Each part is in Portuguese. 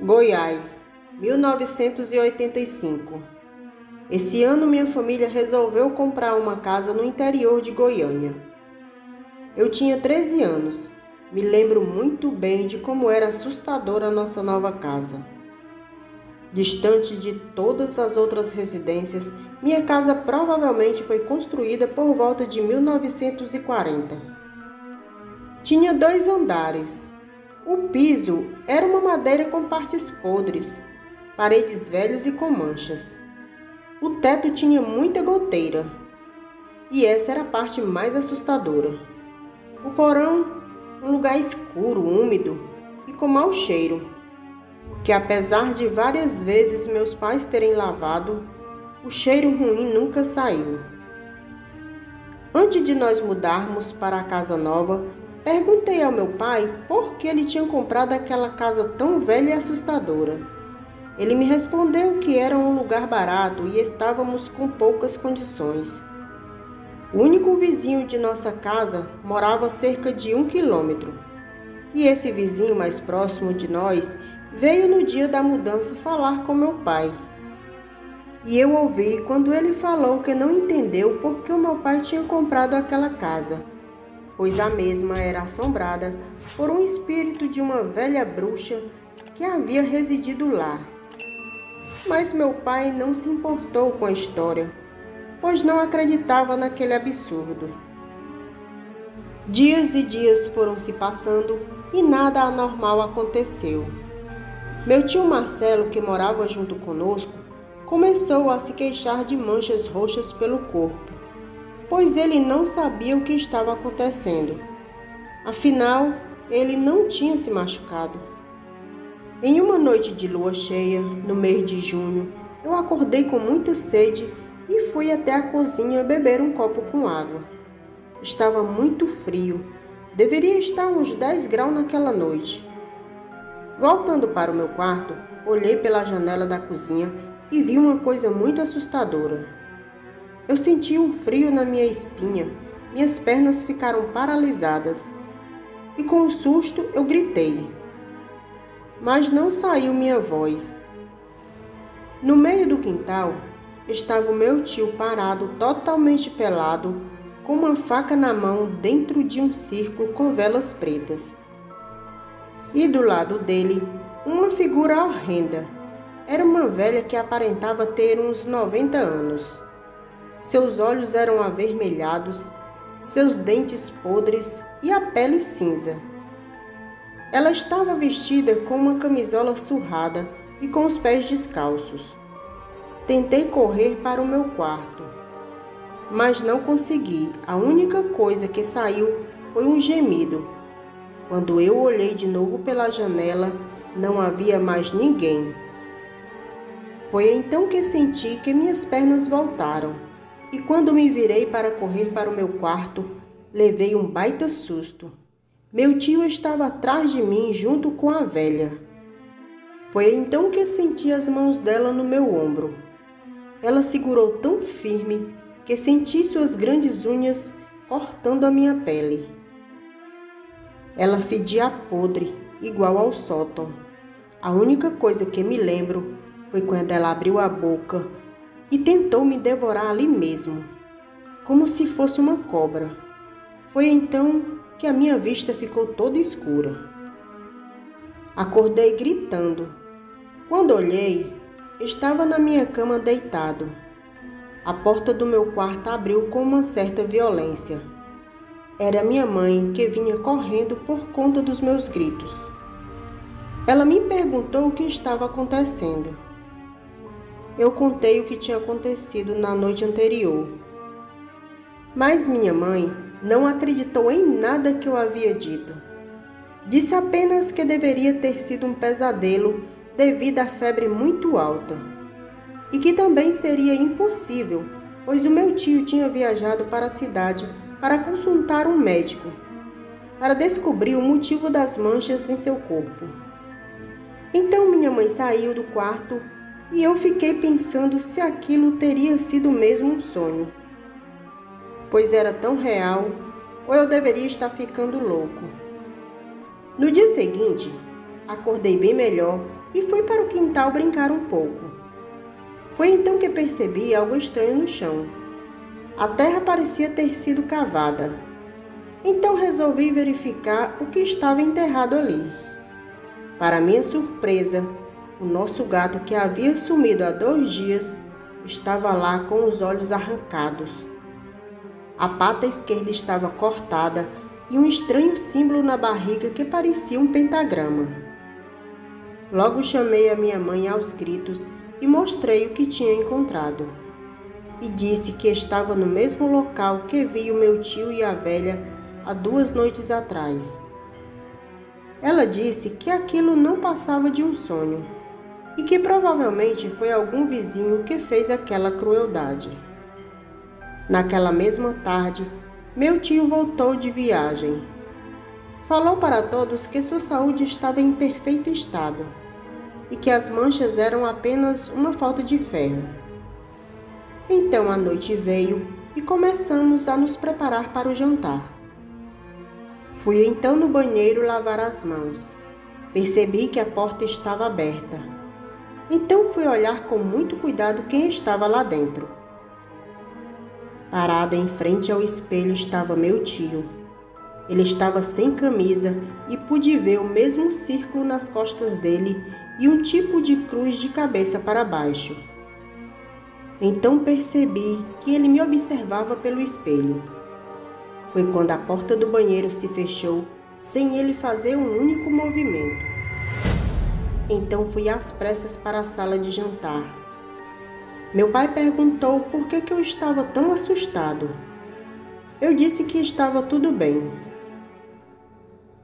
Goiás, 1985. Esse ano minha família resolveu comprar uma casa no interior de Goiânia. Eu tinha 13 anos. Me lembro muito bem de como era assustadora a nossa nova casa. Distante de todas as outras residências, minha casa provavelmente foi construída por volta de 1940. Tinha 2 andares. O piso era uma madeira com partes podres, paredes velhas e com manchas. O teto tinha muita goteira, e essa era a parte mais assustadora. O porão, um lugar escuro, úmido e com mau cheiro, que apesar de várias vezes meus pais terem lavado, o cheiro ruim nunca saiu. Antes de nós mudarmos para a casa nova, perguntei ao meu pai por que ele tinha comprado aquela casa tão velha e assustadora. Ele me respondeu que era um lugar barato e estávamos com poucas condições. O único vizinho de nossa casa morava a cerca de 1 quilômetro. E esse vizinho mais próximo de nós veio no dia da mudança falar com meu pai. E eu ouvi quando ele falou que não entendeu por que o meu pai tinha comprado aquela casa, pois a mesma era assombrada por um espírito de uma velha bruxa que havia residido lá. Mas meu pai não se importou com a história, pois não acreditava naquele absurdo. Dias e dias foram se passando e nada anormal aconteceu. Meu tio Marcelo, que morava junto conosco, começou a se queixar de manchas roxas pelo corpo, pois ele não sabia o que estava acontecendo. Afinal, ele não tinha se machucado. Em uma noite de lua cheia, no mês de junho, eu acordei com muita sede e fui até a cozinha beber um copo com água. Estava muito frio, deveria estar uns 10 graus naquela noite. Voltando para o meu quarto, olhei pela janela da cozinha e vi uma coisa muito assustadora. Eu senti um frio na minha espinha, minhas pernas ficaram paralisadas e com um susto eu gritei. Mas não saiu minha voz. No meio do quintal estava o meu tio parado totalmente pelado, com uma faca na mão dentro de um círculo com velas pretas. E do lado dele, uma figura horrenda. Era uma velha que aparentava ter uns 90 anos. Seus olhos eram avermelhados, seus dentes podres e a pele cinza. Ela estava vestida com uma camisola surrada e com os pés descalços. Tentei correr para o meu quarto, mas não consegui. A única coisa que saiu foi um gemido. Quando eu olhei de novo pela janela, não havia mais ninguém. Foi então que senti que minhas pernas voltaram, e quando me virei para correr para o meu quarto, levei um baita susto. Meu tio estava atrás de mim junto com a velha. Foi então que senti as mãos dela no meu ombro. Ela segurou tão firme que senti suas grandes unhas cortando a minha pele. Ela fedia podre, igual ao sótão. A única coisa que me lembro foi quando ela abriu a boca e tentou me devorar ali mesmo, como se fosse uma cobra. Foi então que a minha vista ficou toda escura. Acordei gritando. Quando olhei, estava na minha cama deitado. A porta do meu quarto abriu com uma certa violência. Era minha mãe que vinha correndo por conta dos meus gritos. Ela me perguntou o que estava acontecendo. Eu contei o que tinha acontecido na noite anterior. Mas minha mãe não acreditou em nada que eu havia dito. Disse apenas que deveria ter sido um pesadelo devido à febre muito alta. E que também seria impossível, pois o meu tio tinha viajado para a cidade para consultar um médico, para descobrir o motivo das manchas em seu corpo. Então minha mãe saiu do quarto e eu fiquei pensando se aquilo teria sido mesmo um sonho, pois era tão real, ou eu deveria estar ficando louco. No dia seguinte, acordei bem melhor e fui para o quintal brincar um pouco. Foi então que percebi algo estranho no chão. A terra parecia ter sido cavada. Então resolvi verificar o que estava enterrado ali. Para minha surpresa, o nosso gato, que havia sumido há 2 dias, estava lá com os olhos arrancados. A pata esquerda estava cortada e um estranho símbolo na barriga que parecia um pentagrama. Logo chamei a minha mãe aos gritos e mostrei o que tinha encontrado. E disse que estava no mesmo local que vi o meu tio e a velha há 2 noites atrás. Ela disse que aquilo não passava de um sonho e que provavelmente foi algum vizinho que fez aquela crueldade. Naquela mesma tarde, meu tio voltou de viagem. Falou para todos que sua saúde estava em perfeito estado e que as manchas eram apenas uma falta de ferro. Então a noite veio e começamos a nos preparar para o jantar. Fui então no banheiro lavar as mãos. Percebi que a porta estava aberta. Então fui olhar com muito cuidado quem estava lá dentro. Parado em frente ao espelho estava meu tio. Ele estava sem camisa e pude ver o mesmo círculo nas costas dele e um tipo de cruz de cabeça para baixo. Então percebi que ele me observava pelo espelho. Foi quando a porta do banheiro se fechou, sem ele fazer um único movimento. Então fui às pressas para a sala de jantar. Meu pai perguntou por que eu estava tão assustado. Eu disse que estava tudo bem,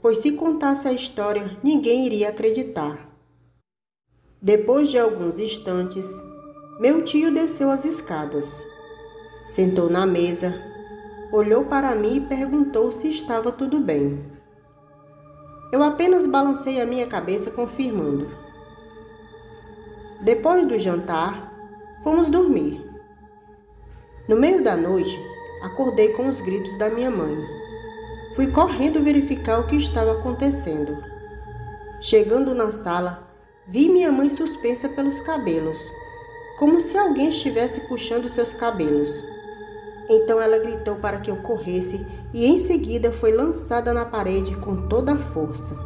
pois se contasse a história, ninguém iria acreditar. Depois de alguns instantes, meu tio desceu as escadas, sentou na mesa, olhou para mim e perguntou se estava tudo bem. Eu apenas balancei a minha cabeça confirmando. Depois do jantar, fomos dormir. No meio da noite, acordei com os gritos da minha mãe. Fui correndo verificar o que estava acontecendo. Chegando na sala, vi minha mãe suspensa pelos cabelos, como se alguém estivesse puxando seus cabelos. Então ela gritou para que eu corresse e em seguida foi lançada na parede com toda a força.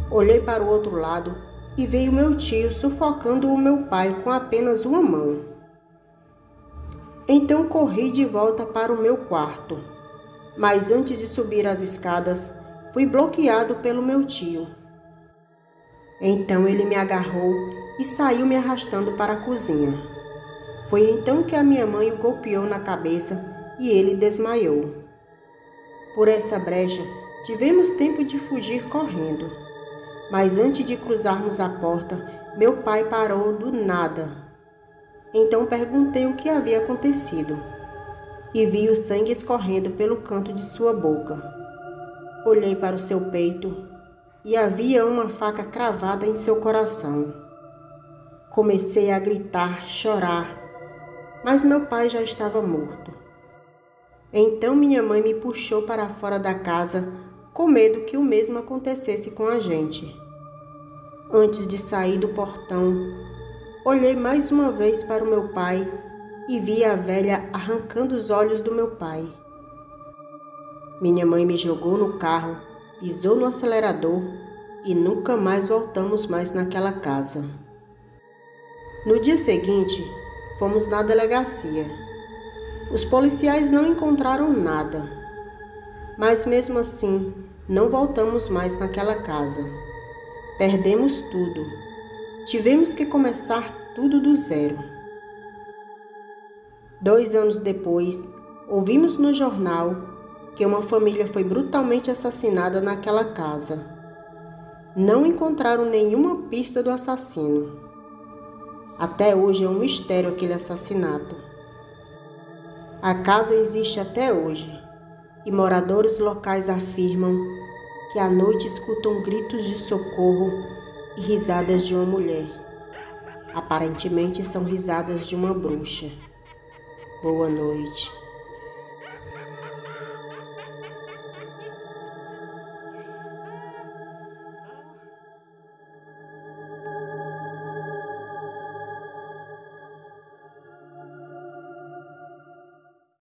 Olhei para o outro lado e veio meu tio sufocando o meu pai com apenas uma mão. Então corri de volta para o meu quarto, mas antes de subir as escadas, fui bloqueado pelo meu tio. Então ele me agarrou e saiu me arrastando para a cozinha. Foi então que a minha mãe o golpeou na cabeça e ele desmaiou. Por essa brecha, tivemos tempo de fugir correndo. Mas antes de cruzarmos a porta, meu pai parou do nada. Então perguntei o que havia acontecido e vi o sangue escorrendo pelo canto de sua boca. Olhei para o seu peito e havia uma faca cravada em seu coração. Comecei a gritar, chorar, mas meu pai já estava morto. Então minha mãe me puxou para fora da casa, com medo que o mesmo acontecesse com a gente. Antes de sair do portão, olhei mais uma vez para o meu pai e vi a velha arrancando os olhos do meu pai. Minha mãe me jogou no carro, pisou no acelerador e nunca mais voltamos mais naquela casa. No dia seguinte, fomos na delegacia. Os policiais não encontraram nada, mas mesmo assim, não voltamos mais naquela casa. Perdemos tudo. Tivemos que começar tudo do zero. 2 anos depois, ouvimos no jornal que uma família foi brutalmente assassinada naquela casa. Não encontraram nenhuma pista do assassino. Até hoje é um mistério aquele assassinato. A casa existe até hoje e moradores locais afirmam que à noite escutam gritos de socorro e risadas de uma mulher. Aparentemente são risadas de uma bruxa. Boa noite.